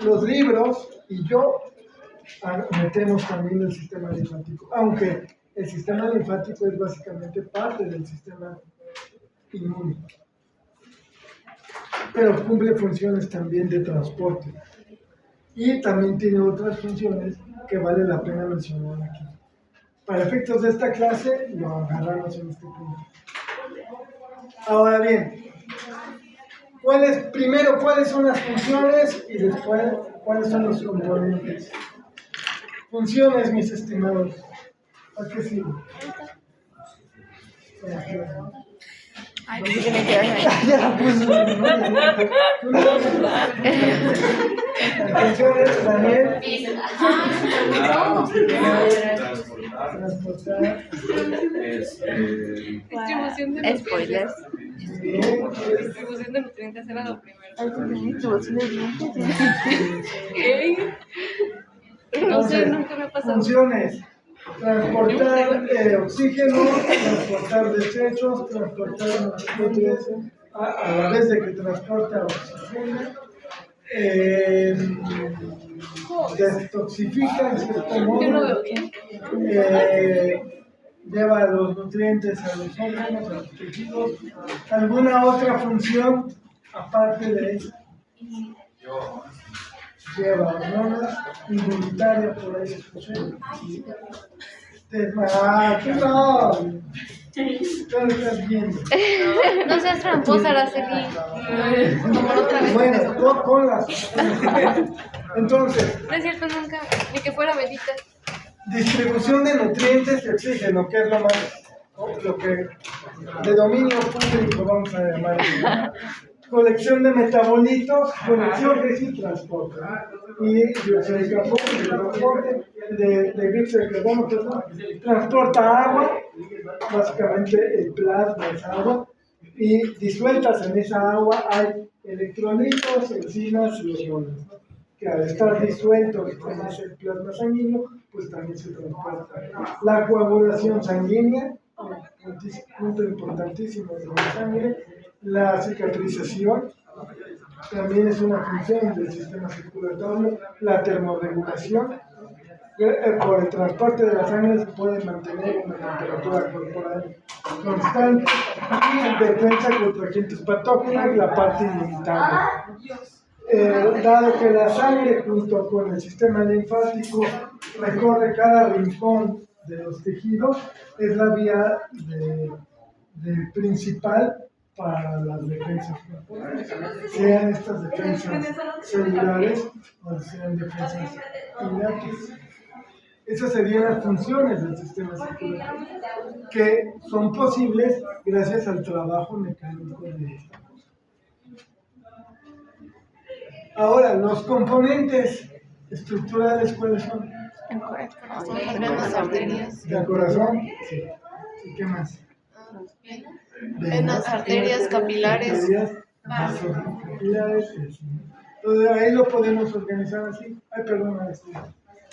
los libros y yo metemos también el sistema linfático, aunque el sistema linfático es básicamente parte del sistema inmune, pero cumple funciones también de transporte y también tiene otras funciones que vale la pena mencionar aquí. Para efectos de esta clase lo agarramos en este punto. Ahora bien, primero cuáles son las funciones y después cuáles son los componentes. Funciones, mis estimados. ¿A qué sirve?
Ay, pensé que me quedaba ahí.
Ya la puse. Funciones, Daniel. Transportar.
Distribución de nutrientes.
Spoilers.
Distribución de nutrientes era lo primero. No sé, nunca me ha pasado.
Funciones. Transportar oxígeno, transportar desechos, transportar nutrientes, a la vez de que transporta oxígeno, detoxifica en cierto modo,
Yo no veo bien.
lleva los nutrientes a los órganos, a los tejidos. ¿Alguna otra función aparte de eso? Lleva hormonas, inmunitaria por ahí se escucha. ¿Qué no? ¿Qué lo estás viendo?
No seas tramposa, Araceli. Como otra vez.
Bueno, ponlas. Entonces,
No es cierto nunca, ni que fuera bendita.
distribución de nutrientes y oxígeno, que es lo que de dominio público vamos a llamar. Colección de metabolitos, colección de transporte. Y dióxido de carbono, transporte de dióxido de carbono, transporta agua, básicamente el plasma es agua, y disueltas en esa agua hay electrolitos, enzimas y hormonas, que al estar disueltos en ese plasma sanguíneo, pues también se transporta. La coagulación sanguínea, punto importantísimo de la sangre. La cicatrización también es una función del sistema circulatorio. La termorregulación, por el transporte de la sangre se puede mantener una temperatura corporal constante. Y defensa contra agentes patógenos, la parte inmunitaria. Dado que la sangre junto con el sistema linfático recorre cada rincón de los tejidos, es la vía principal para las defensas corporales, sean estas defensas celulares o sean defensas innatas. Esas serían las funciones del sistema circulatorio, que son posibles gracias al trabajo mecánico de esta cosa. Ahora, los componentes estructurales, ¿cuáles son?
El corazón.
Venas, arterias.
¿Del corazón? Sí. ¿Y qué más?
Venas, arterias, capilares.
Vasos capilares. Entonces ahí lo podemos organizar así. Ay, perdona,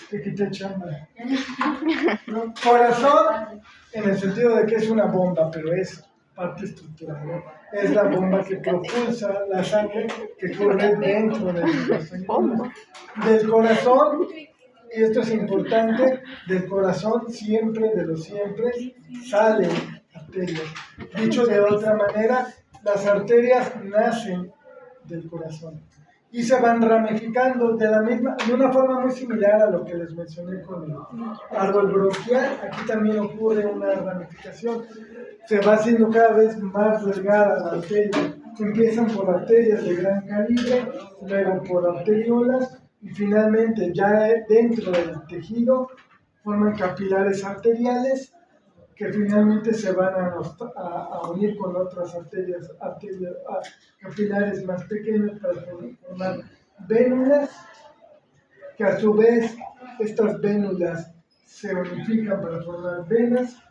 te quité chamba. ¿No? Corazón, en el sentido de que es una bomba, pero es parte estructural, ¿no? Es la bomba que propulsa la sangre que corre dentro del corazón. Del corazón, y esto es importante, del corazón siempre, de los siempre, salen arterias. Dicho de otra manera, las arterias nacen del corazón y se van ramificando de una forma muy similar a lo que les mencioné con el árbol bronquial. Aquí también ocurre una ramificación, se va haciendo cada vez más delgada la arteria. Empiezan por arterias de gran calibre, luego por arteriolas y finalmente ya dentro del tejido forman capilares arteriales que finalmente se van a unir con otras capilares más pequeños para formar vénulas, que a su vez estas vénulas se unifican para formar venas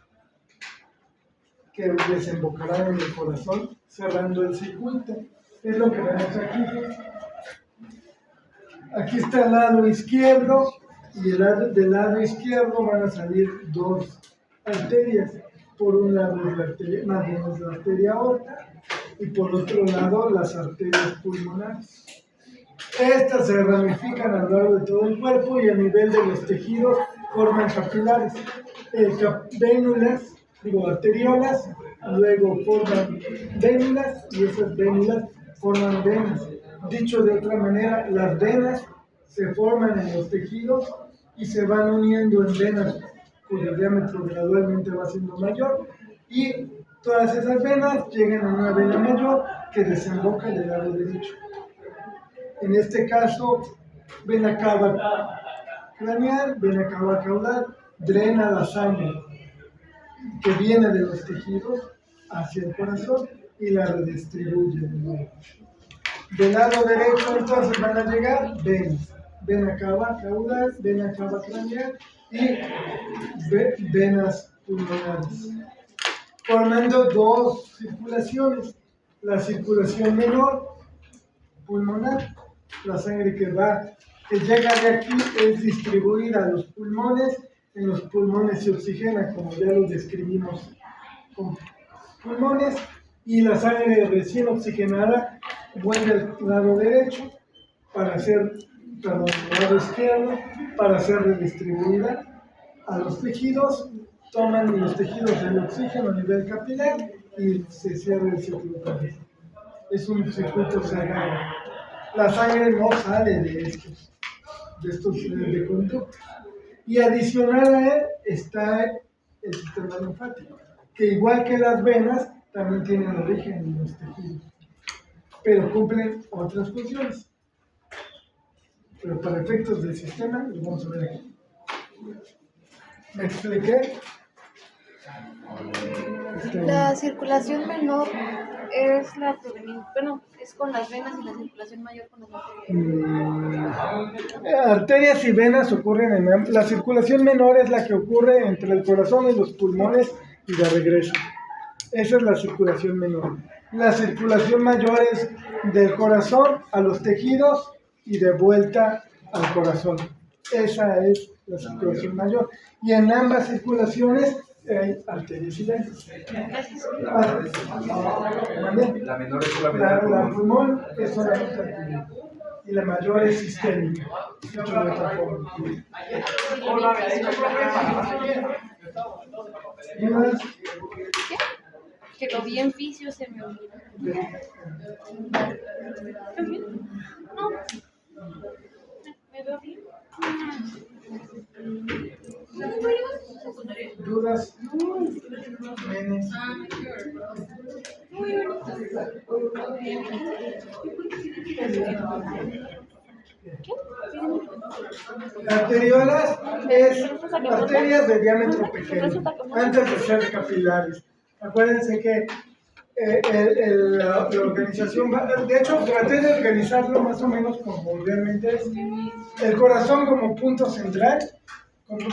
que desembocarán en el corazón cerrando el circuito. Es lo que vemos aquí. Aquí está el lado izquierdo y del lado izquierdo van a salir dos arterias. Por un lado es la arteria, más bien es la arteria aorta y por otro lado las arterias pulmonares. Estas se ramifican a lo largo de todo el cuerpo y a nivel de los tejidos forman capilares, vénulas, arteriolas, luego forman vénulas y esas vénulas forman venas. Dicho de otra manera, las venas se forman en los tejidos y se van uniendo en venas cuyo diámetro gradualmente va siendo mayor y todas esas venas llegan a una vena mayor que desemboca del lado derecho. En este caso, vena cava craneal, vena cava caudal, drena la sangre que viene de los tejidos hacia el corazón y la redistribuye de nuevo. Del lado derecho entonces van a llegar venas, vena cava caudal, vena cava craneal y venas pulmonares, formando dos circulaciones, la circulación menor pulmonar, la sangre que llega de aquí es distribuida a los pulmones, en los pulmones se oxigena como ya lo describimos con pulmones y la sangre recién oxigenada vuelve al lado derecho al lado izquierdo para ser redistribuida a los tejidos, toman los tejidos el oxígeno a nivel capilar y se cierra el circuito. Es un circuito cerrado. La sangre no sale de estos de conducto. Y adicional a él está el sistema linfático, que igual que las venas, también tienen origen en los tejidos, pero cumplen otras funciones. Pero para efectos del sistema, lo vamos a ver aquí. ¿Me expliqué?
La circulación menor es la proveniente, es con las venas y la circulación mayor con las arterias.
Arterias y venas ocurren la circulación menor es la que ocurre entre el corazón y los pulmones y de regreso. Esa es la circulación menor. La circulación mayor es del corazón a los tejidos y de vuelta al corazón. Esa es la circulación mayor. Y en ambas circulaciones hay arterias y venas.
La menor es solamente
La pulmón es solamente arterial y la mayor es sistémica. Dicho de otra forma. ¿Qué más?
Que lo vi en fisio se me olvidó. No. ¿Me veo bien?
¿Dudas? Menes. Arteriolas es arterias de diámetro pequeño, antes de ser capilares. Acuérdense que la organización de hecho, traté de organizarlo más o menos como realmente es. El corazón como punto central,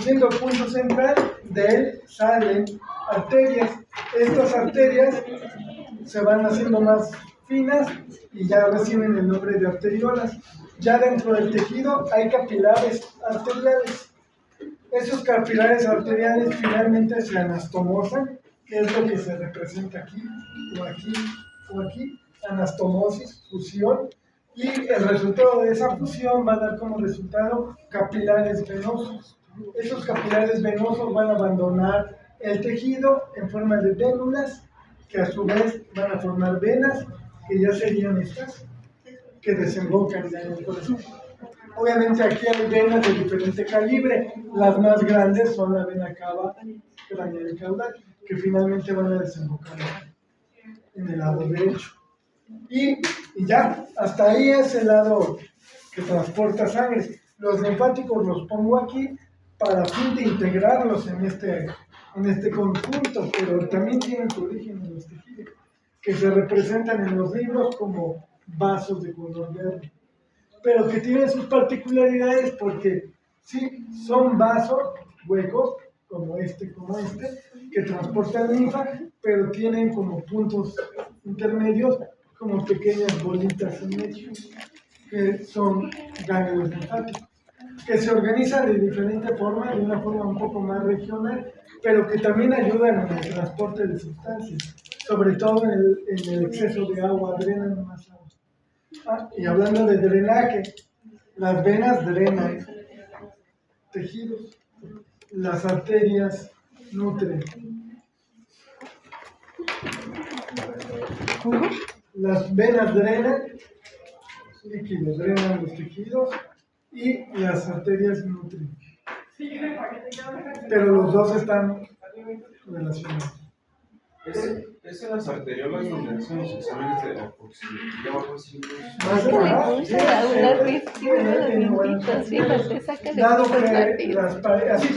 siendo punto central, de él salen arterias. Estas arterias se van haciendo más finas y ya reciben el nombre de arteriolas. Ya dentro del tejido hay capilares arteriales. Esos capilares arteriales finalmente se anastomosan, que es lo que se representa aquí, o aquí, o aquí, anastomosis, fusión, y el resultado de esa fusión va a dar como resultado capilares venosos. Esos capilares venosos van a abandonar el tejido en forma de vénulas que a su vez van a formar venas, que ya serían estas, que desembocan en el corazón. Obviamente aquí hay venas de diferente calibre, las más grandes son la vena cava, craneal y caudal, que finalmente van a desembocar en el lado derecho. Y ya, hasta ahí es el lado que transporta sangre. Los linfáticos los pongo aquí para fin de integrarlos en este conjunto, pero también tienen su origen en los tejidos, que se representan en los libros como vasos de color verde, pero que tienen sus particularidades porque sí, son vasos huecos, como este, que transportan linfa, pero tienen como puntos intermedios, como pequeñas bolitas en medio, que son ganglios linfáticos, que se organizan de diferente forma, de una forma un poco más regional, pero que también ayudan en el transporte de sustancias, sobre todo en el exceso de agua, drenan más agua. Y hablando de drenaje, las venas drenan tejidos, las arterias nutren. Las venas drenan líquidos, drenan los tejidos y las arterias nutren. Pero los dos están relacionados.
Es en las arteriolas donde hacen los exámenes de oximetría o algo así.
Más
Me
abajo,
gusta las dientitas, fíjate, sácale
dado
cosas
que
rápido.
las paredes, así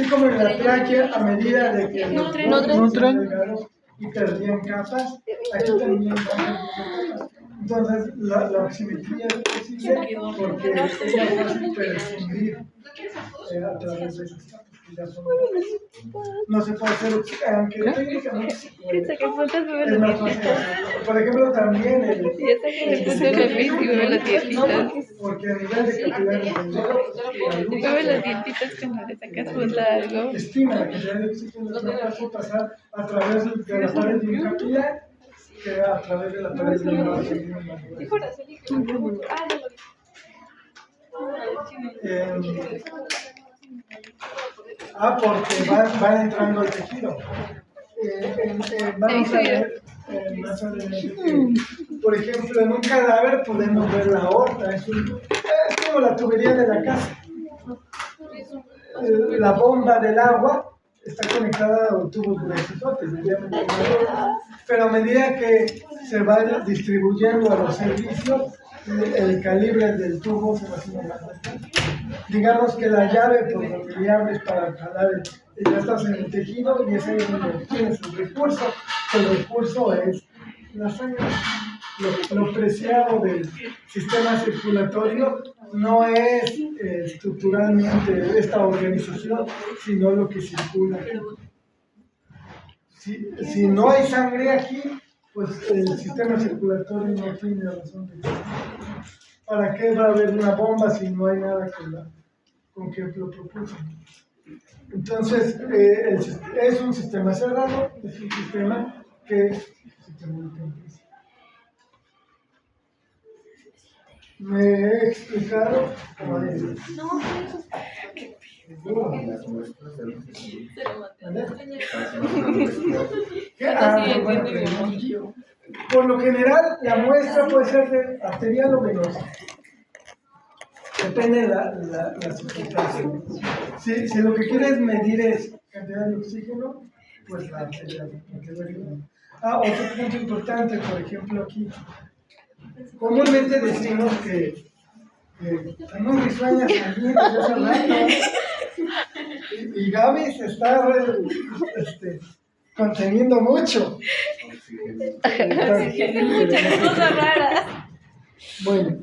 como en la tráquea, a medida de que los bordes se delgados y perdían capas, aquí también van perdiendo capas. Entonces, la oximetría es posible porque es más fácil prescindir a través de esas capas. No se puede hacer, aunque técnicamente se puede.
Piensa que faltas beber
Es
las
más fácil
dientitas.
hacerlo. Por ejemplo, también
Piensa que le puse una vez y bebe las dientitas.
porque a nivel de capilares del dedo, la luz
Bebe las dientitas cuando le sacas por largo.
estima la cantidad de oxígeno que puede pasar a través de la pared de un capilar que a través de la pared de un vaso. Porque van entrando al tejido. Vamos a ver más adelante que, por ejemplo, en un cadáver podemos ver la aorta, es como la tubería de la casa. La bomba del agua está conectada a tubos gruesotes, pero a medida que se va distribuyendo a los servicios, el calibre del tubo se va haciendo más grande. Digamos que la llave por donde le abres para jalar, ya estás en el tejido y es ahí donde tienes el recurso. El recurso es la sangre. Lo preciado del sistema circulatorio no es estructuralmente esta organización, sino lo que circula. Si no hay sangre aquí, pues el sistema circulatorio no tiene razón de existir. ¿Para qué va a haber una bomba si no hay nada con que lo propulse? Entonces, es un sistema cerrado, es un sistema que se multiplica. ¿Me he explicado? Por lo general, la muestra puede ser de arterial o venosa. Depende de la circunstancia. Si lo que quieres medir es cantidad de oxígeno, pues la arterial. Otro punto importante, por ejemplo, aquí. Comúnmente decimos que tenemos risueñas aquí desde hace rato. Y Gaby se está conteniendo mucho.
Muchas cosas raras.
Bueno,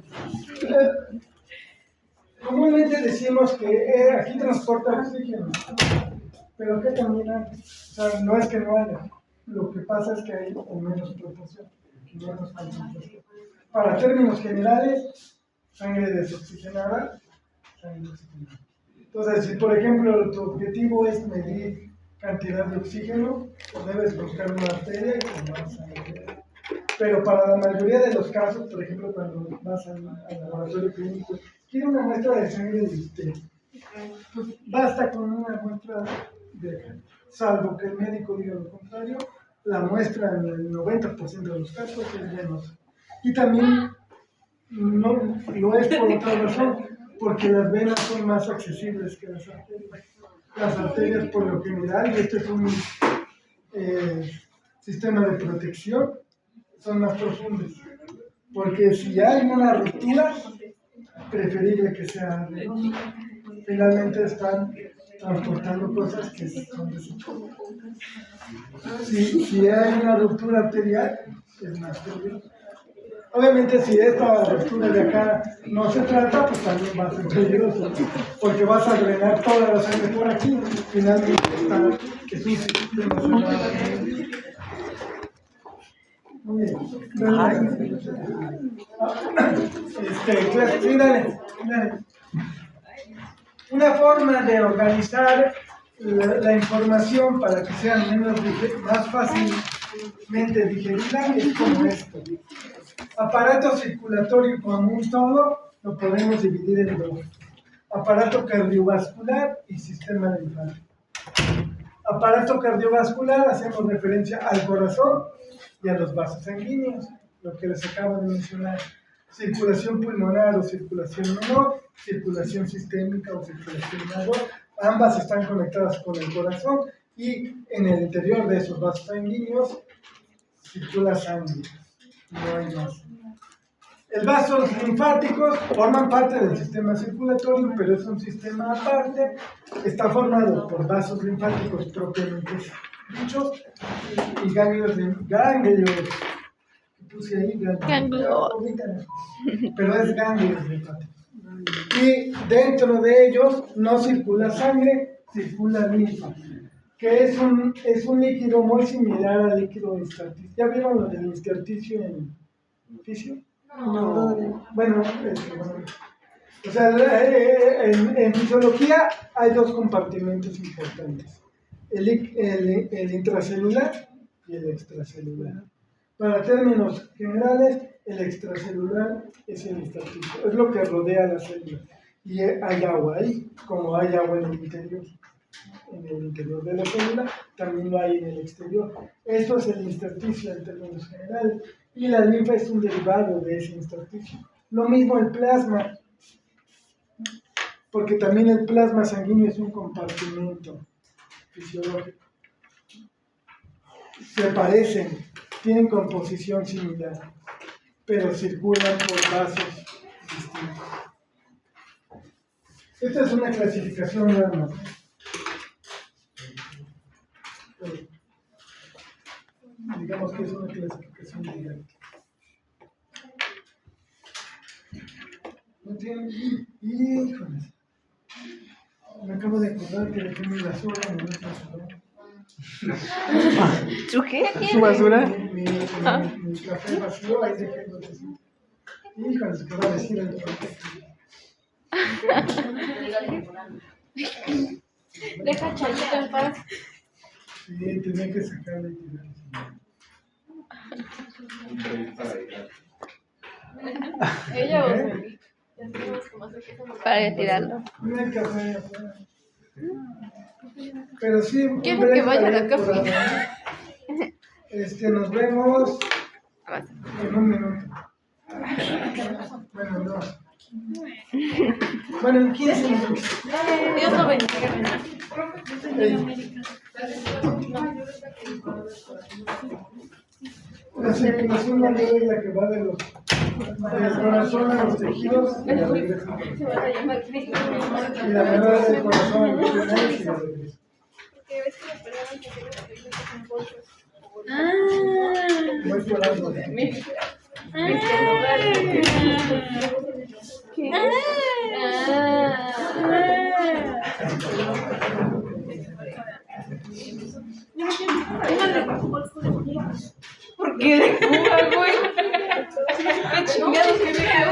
comúnmente decimos que aquí transporta oxígeno, pero que también hay. O sea, no es que no haya, lo que pasa es que hay en menos proporción, menos concentración. Para términos generales, sangre desoxigenada, sangre oxigenada. Entonces, si por ejemplo tu objetivo es medir cantidad de oxígeno, pues debes buscar una arteria y con más sangre. Pero para la mayoría de los casos, por ejemplo, cuando vas al laboratorio clínico, quiere una muestra de sangre de usted. Pues basta con una muestra de salvo que el médico diga lo contrario, la muestra en el 90% de los casos es venosa. Y también no lo es por otra razón, porque las venas son más accesibles que las arterias. Las arterias por lo general, y este es un sistema de protección, son más profundas. Porque si hay una ruptura, preferible que sea venosa. Finalmente están transportando cosas que son desechables. Si hay una ruptura arterial, es más peligroso. Obviamente, si esta ruptura de acá no se trata, pues también va a ser peligroso, porque vas a drenar toda la sangre por aquí, finalmente es un sistema cerrado. Muy bien. Sí, dale. Una forma de organizar la información para que sea más fácilmente digerida es como esto. Aparato circulatorio como un todo lo podemos dividir en dos. Aparato cardiovascular y sistema linfático. Aparato cardiovascular, hacemos referencia al corazón y a los vasos sanguíneos, lo que les acabo de mencionar. Circulación pulmonar o circulación menor, circulación sistémica o circulación mayor, ambas están conectadas con el corazón y en el interior de esos vasos sanguíneos circula sangre, no hay más. Los vasos linfáticos forman parte del sistema circulatorio, pero es un sistema aparte, está formado por vasos linfáticos propiamente dichos y ganglios, puse ahí ganglios, pero es ganglios linfáticos. Y dentro de ellos no circula sangre, circula linfa, que es un líquido muy similar al líquido intersticio. ¿Ya vieron lo del intersticio en fisio? No. Bueno, o sea, en fisiología hay dos compartimentos importantes, el intracelular y el extracelular. Para términos generales, el extracelular es el intersticio, es lo que rodea la célula. Y hay agua ahí, como hay agua en el interior de la célula, también lo hay en el exterior. Esto es el intersticio en términos generales. Y la linfa es un derivado de ese intersticio. Lo mismo el plasma, porque también el plasma sanguíneo es un compartimento fisiológico. Se parecen, tienen composición similar, pero circulan por vasos distintos. Esta es una clasificación normal. Digamos que es una clasificación didáctica. No tienen. Híjoles. Me acabo de acordar que dejé mi basura en el otro salón.
¿Su qué?
¿Su basura?
Mi café vacío, ahí dejé los vecinos. Híjoles, ¿qué va a decir el protector?
Deja Chayito en paz.
Sí, tenía que sacarle y tirar.
Ella o
¿Eh?
Para tirarlo.
No hay café afuera. Pero sí,
Quiero que vaya a la café.
Nos vemos en un minuto. Bueno, no. Bueno, en 15 minutos.
Dios lo bendiga.
La circulación mayor es la que va del corazón a los tejidos y la regresa. Y la menor es del corazón a los pulmones y la regresa.
Porque ves que las personas que tienen bolsas.
Voy por algo.
¿Por qué de Cuba, güey? ¿Qué chingados que me quedo?